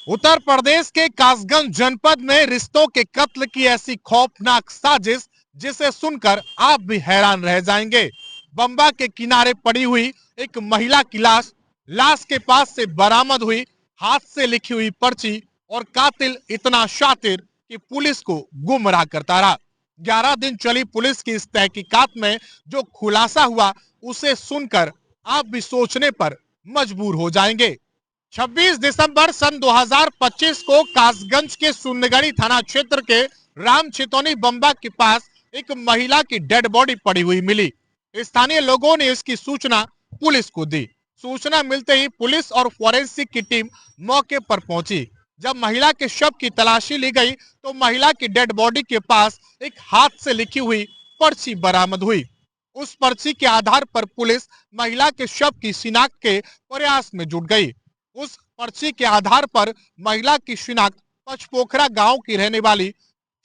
उत्तर प्रदेश के कासगंज जनपद में रिश्तों के कत्ल की ऐसी खौफनाक साजिश जिसे सुनकर आप भी हैरान रह जाएंगे। बंबा के किनारे पड़ी हुई एक महिला की लाश के पास से बरामद हुई हाथ से लिखी हुई पर्ची और कातिल इतना शातिर कि पुलिस को गुमराह करता रहा। 11 दिन चली पुलिस की इस तहकीकात में जो खुलासा हुआ उसे सुनकर आप भी सोचने पर मजबूर हो जाएंगे। 26 दिसंबर सन 2025 को कासगंज के सुंदगढ़ी थाना क्षेत्र के राम चितौनी बंबा के पास एक महिला की डेड बॉडी पड़ी हुई मिली। स्थानीय लोगों ने इसकी सूचना पुलिस को दी। सूचना मिलते ही पुलिस और फोरेंसिक की टीम मौके पर पहुंची। जब महिला के शव की तलाशी ली गई तो महिला की डेड बॉडी के पास एक हाथ से लिखी हुई पर्ची बरामद हुई। उस पर्ची के आधार पर पुलिस महिला के शव की शिनाख्त के प्रयास में जुट गई। उस पर्ची के आधार पर महिला की शिनाख्त पचपोखरा गांव की रहने वाली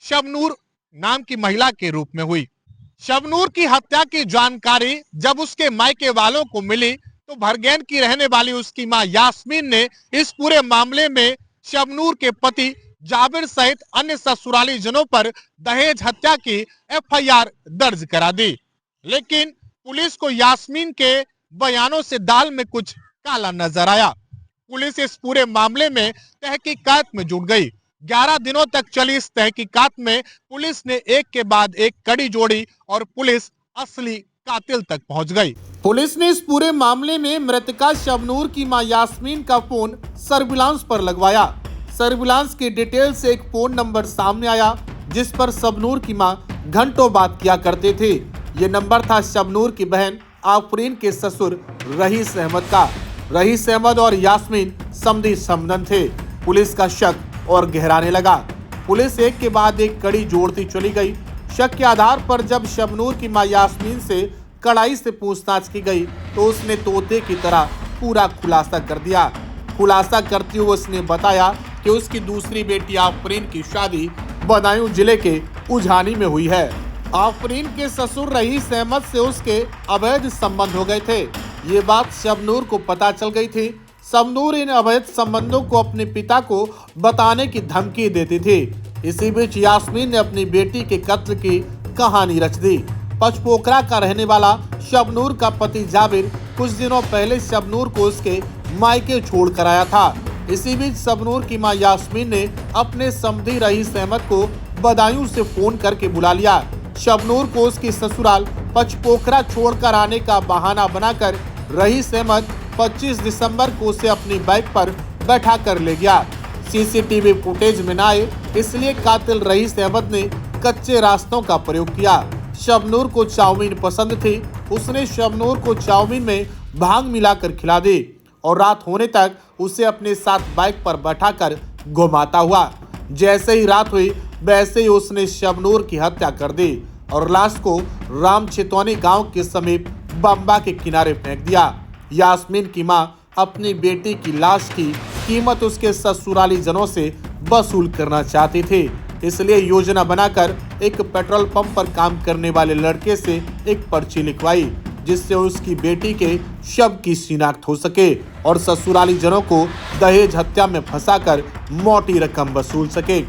शबनूर नाम की महिला के रूप में हुई। शबनूर की हत्या की जानकारी जब उसके मायके वालों को मिली तो भरगैन की रहने वाली उसकी मां यास्मीन ने इस पूरे मामले में शबनूर के पति जाबिर सहित अन्य ससुराली जनों पर दहेज हत्या की एफआईआर दर्ज करा दी। लेकिन पुलिस को यास्मीन के बयानों से दाल में कुछ काला नजर आया। पुलिस इस पूरे मामले में तहकीकात में जुट गई। 11 दिनों तक चली इस तहकीकात में पुलिस ने एक के बाद एक कड़ी जोड़ी और पुलिस असली कातिल तक पहुंच गई। पुलिस ने इस पूरे मामले में मृतका शबनूर की मां यास्मीन का फोन सर्विलांस पर लगवाया। सर्विलांस की डिटेल से एक फोन नंबर सामने आया जिस पर शबनूर की मां घंटों बात किया करते थे। ये नंबर था शबनूर की बहन आफरीन के ससुर रईस अहमद का। रईस अहमद और यास्मीन समधी समधन थे। पुलिस का शक और गहराने लगा। पुलिस एक के बाद एक कड़ी जोड़ती चली गई। शक के आधार पर जब शबनूर की मां यास्मीन से कड़ाई से पूछताछ की गई तो उसने तोते की तरह पूरा खुलासा कर दिया। खुलासा करते हुए उसने बताया कि उसकी दूसरी बेटी आफरीन की शादी बदायूं जिले के उझानी में हुई है। आफरीन के ससुर रईस अहमद से उसके अवैध संबंध हो गए थे। ये बात शबनूर को पता चल गई थी। शबनूर इन अवैध संबंधों को अपने पिता को बताने की धमकी देती थी। इसी बीच यास्मीन ने अपनी बेटी के कत्ल की कहानी रच दी। पचपोखरा का रहने वाला शबनूर का पति जाबिर कुछ दिनों पहले शबनूर को उसके मायके छोड़ कर आया था। इसी बीच शबनूर की मां यास्मीन ने अपने समधी रईस अहमद को बदायूं से फोन करके बुला लिया। शबनूर को उसकी ससुराल पचपोखरा छोड़कर आने का बहाना बनाकर रईस अहमद 25 दिसंबर को उसे अपनी बाइक पर बैठा कर ले गया। सीसीटीवी फुटेज में न आए इसलिए कातिल रईस अहमद ने कच्चे रास्तों का प्रयोग किया। शबनूर को चाउमीन पसंद थी। उसने शबनूर को चाउमीन में भांग मिलाकर खिला दी और रात होने तक उसे अपने साथ बाइक पर बैठाकर घुमाता हुआ। जैसे ही रात हुई वैसे ही उसने शबनूर की हत्या कर दी और लाश को राम चितौनी गांव के समीप बंबा के किनारे फेंक दिया। यास्मीन की मां अपनी बेटी की लाश की कीमत उसके ससुराली जनों से वसूल करना चाहती थी, इसलिए योजना बनाकर एक पेट्रोल पंप पर काम करने वाले लड़के से एक पर्ची लिखवाई जिससे उसकी बेटी के शव की शिनाख्त हो सके और ससुराली जनों को दहेज हत्या में फंसाकर मोटी रकम वसूल सके।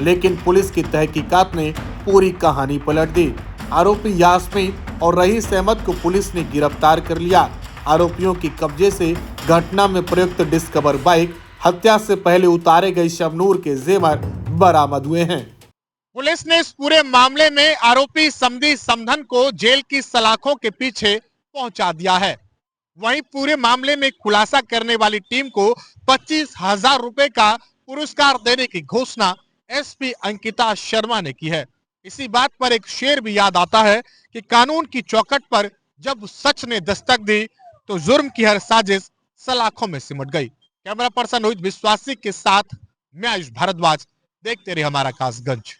लेकिन पुलिस की तहकीकात ने पूरी कहानी पलट दी। आरोपी यास्मीन और रईस अहमद को पुलिस ने गिरफ्तार कर लिया। आरोपियों की कब्जे से घटना में प्रयुक्त डिस्कवर बाइक, हत्या से पहले उतारे गए शबनूर के जेवर बरामद हुए हैं। पुलिस ने इस पूरे मामले में आरोपी समधी समधन को जेल की सलाखों के पीछे पहुंचा दिया है। वहीं पूरे मामले में खुलासा करने वाली टीम को 25,000 रुपए का पुरस्कार देने की घोषणा एसपी अंकिता शर्मा ने की है। इसी बात पर एक शेर भी याद आता है कि कानून की चौखट पर जब सच ने दस्तक दी तो जुर्म की हर साजिश सलाखों में सिमट गई। कैमरा पर्सन रोहित विश्वासी के साथ मैं आयुष भारद्वाज, देखते रहिए हमारा कासगंज।